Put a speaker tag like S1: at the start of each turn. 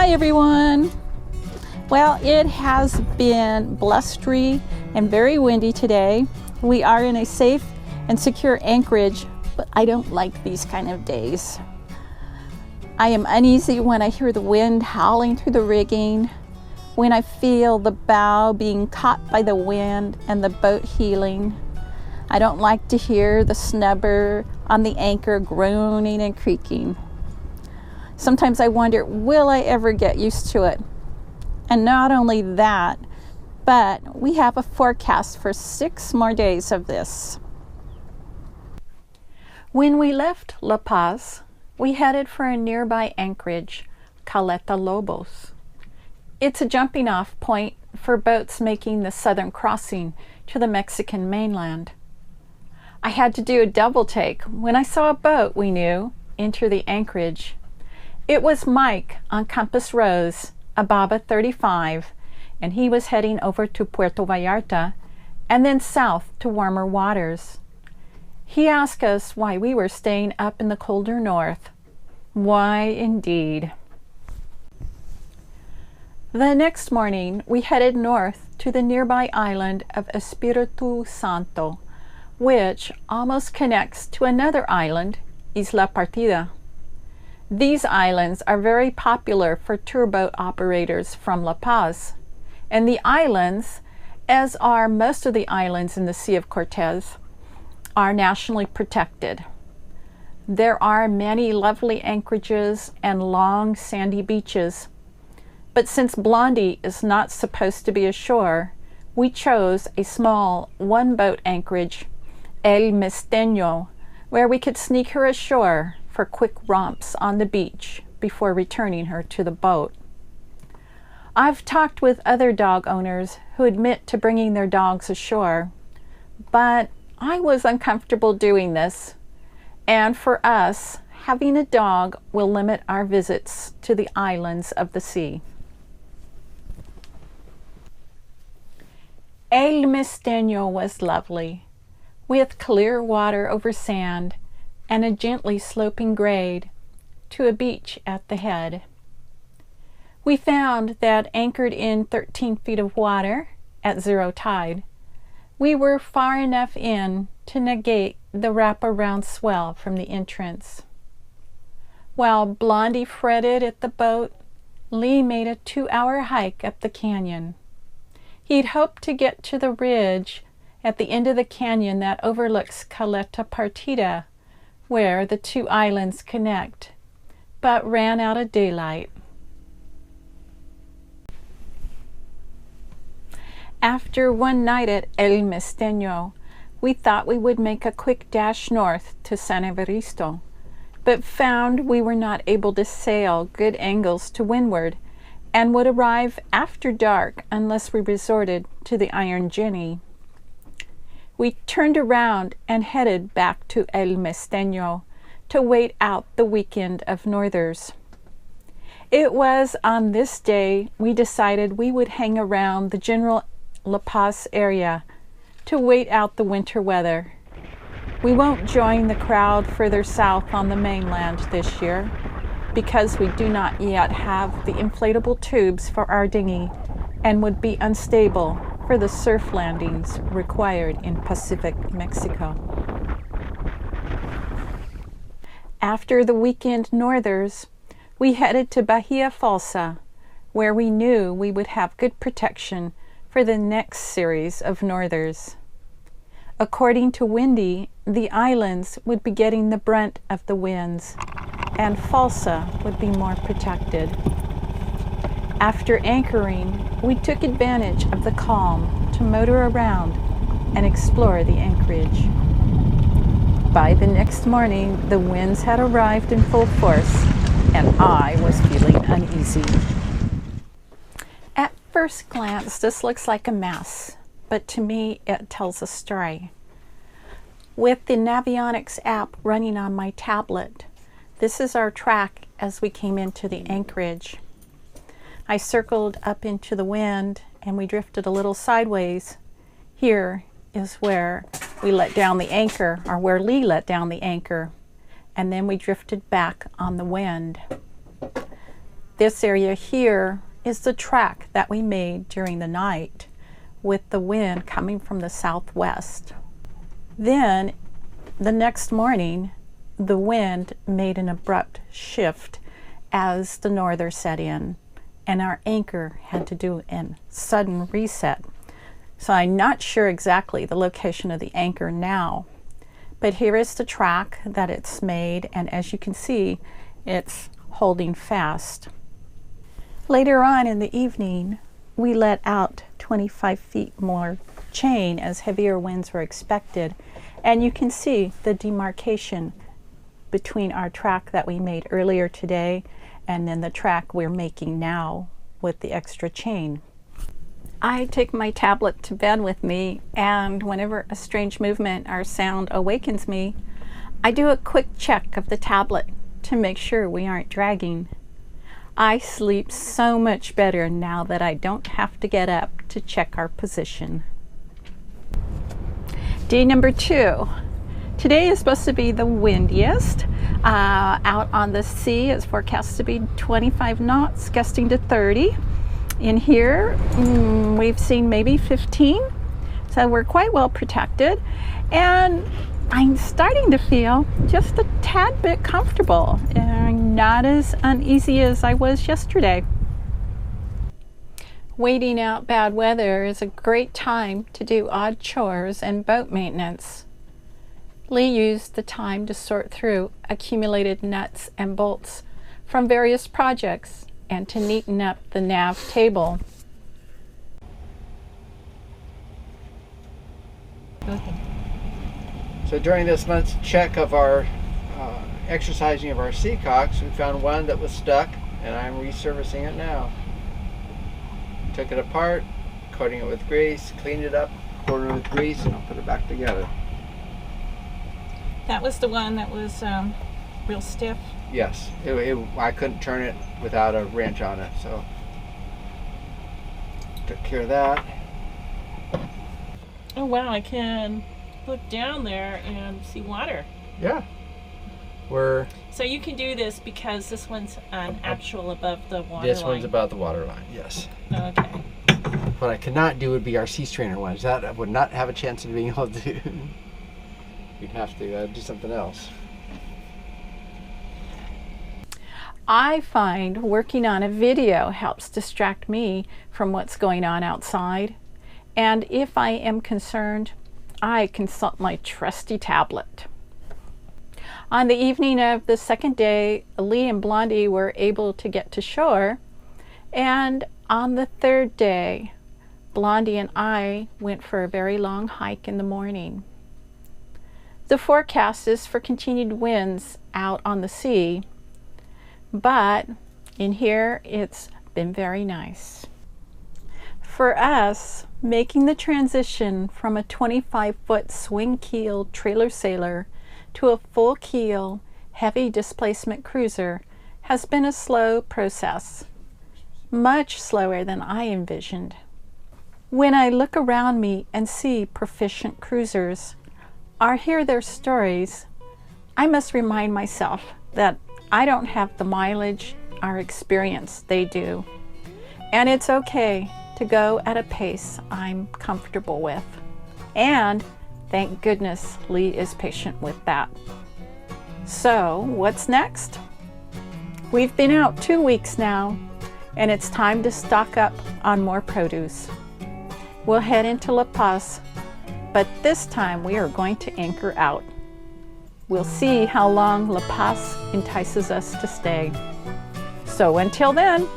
S1: Hi everyone! Well, it has been blustery and very windy today. We are in a safe and secure anchorage, but I don't like these kind of days. I am uneasy when I hear the wind howling through the rigging, when I feel the bow being caught by the wind and the boat heeling. I don't like to hear the snubber on the anchor groaning and creaking. Sometimes I wonder, will I ever get used to it? And not only that, but we have a forecast for 6 more days of this. When we left La Paz, we headed for a nearby anchorage, Caleta Lobos. It's a jumping off point for boats making the southern crossing to the Mexican mainland. I had to do a double take when I saw a boat we knew enter the anchorage. It was Mike on Compass Rose, a Baba 35, and he was heading over to Puerto Vallarta and then south to warmer waters. He asked us why we were staying up in the colder north. Why, indeed. The next morning, we headed north to the nearby island of Espiritu Santo, which almost connects to another island, Isla Partida. These islands are very popular for tour boat operators from La Paz, and the islands, as are most of the islands in the Sea of Cortez, are nationally protected. There are many lovely anchorages and long sandy beaches, but since Blondie is not supposed to be ashore, we chose a small one-boat anchorage, El Mesteño, where we could sneak her ashore for quick romps on the beach before returning her to the boat. I've talked with other dog owners who admit to bringing their dogs ashore, but I was uncomfortable doing this, and for us, having a dog will limit our visits to the islands of the sea. El Mesteño was lovely, with clear water over sand and a gently sloping grade to a beach at the head. We found that anchored in 13 feet of water at zero tide, we were far enough in to negate the wraparound swell from the entrance. While Blondie fretted at the boat, Lee made a 2-hour hike up the canyon. He'd hoped to get to the ridge at the end of the canyon that overlooks Caleta Partida, where the two islands connect, but ran out of daylight. After one night at El Mesteño, we thought we would make a quick dash north to San Evaristo, but found we were not able to sail good angles to windward and would arrive after dark unless we resorted to the Iron Jenny. We turned around and headed back to El Mesteño to wait out the weekend of northers. It was on this day we decided we would hang around the general La Paz area to wait out the winter weather. We won't join the crowd further south on the mainland this year because we do not yet have the inflatable tubes for our dinghy and would be unstable for the surf landings required in Pacific Mexico. After the weekend northers, we headed to Bahia Falsa, where we knew we would have good protection for the next series of northers. According to Windy, the islands would be getting the brunt of the winds, and Falsa would be more protected. After anchoring, we took advantage of the calm to motor around and explore the anchorage. By the next morning, the winds had arrived in full force, and I was feeling uneasy. At first glance, this looks like a mess, but to me, it tells a story. With the Navionics app running on my tablet, this is our track as we came into the anchorage. I circled up into the wind and we drifted a little sideways. Here is where we let down the anchor, or where Lee let down the anchor, and then we drifted back on the wind. This area here is the track that we made during the night with the wind coming from the southwest. Then the next morning, the wind made an abrupt shift as the norther set in, and our anchor had to do a sudden reset. So I'm not sure exactly the location of the anchor now, but here is the track that it's made, and as you can see, it's holding fast. Later on in the evening, we let out 25 feet more chain as heavier winds were expected, and you can see the demarcation between our track that we made earlier today and then the track we're making now with the extra chain. I take my tablet to bed with me, and whenever a strange movement or sound awakens me, I do a quick check of the tablet to make sure we aren't dragging. I sleep so much better now that I don't have to get up to check our position. Day number 2. Today is supposed to be the windiest. Out on the sea, it's forecast to be 25 knots, gusting to 30. In here, we've seen maybe 15, so we're quite well protected. And I'm starting to feel just a tad bit comfortable and not as uneasy as I was yesterday. Waiting out bad weather is a great time to do odd chores and boat maintenance. Lee used the time to sort through accumulated nuts and bolts from various projects and to neaten up the nav table.
S2: So during this month's check of our exercising of our seacocks, we found one that was stuck, and I'm resurfacing it now. Took it apart, coating it with grease, cleaned it up, coated it with grease, and I'll put it back together.
S1: That was the one that was real stiff?
S2: Yes, I couldn't turn it without a wrench on it, so took care of that.
S3: Oh wow, I can look down there and see water.
S2: Yeah.
S3: So you can do this because this one's an actual above the water
S2: This
S3: line.
S2: one's above the water line, yes.
S3: Okay.
S2: What I cannot do would be our sea strainer ones. That I would not have a chance of being able to do. We'd have to do something else.
S1: I find working on a video helps distract me from what's going on outside. And if I am concerned, I consult my trusty tablet. On the evening of the second day, Lee and Blondie were able to get to shore. And on the third day, Blondie and I went for a very long hike in the morning. The forecast is for continued winds out on the sea, but in here it's been very nice. For us, making the transition from a 25-foot swing-keel trailer sailor to a full-keel, heavy displacement cruiser has been a slow process, much slower than I envisioned. When I look around me and see proficient cruisers, or hear their stories, I must remind myself that I don't have the mileage or experience they do, and it's okay to go at a pace I'm comfortable with. And thank goodness Lee is patient with that. So what's next? We've been out 2 weeks now, and it's time to stock up on more produce. We'll head into La Paz, but this time we are going to anchor out. We'll see how long La Paz entices us to stay. So until then,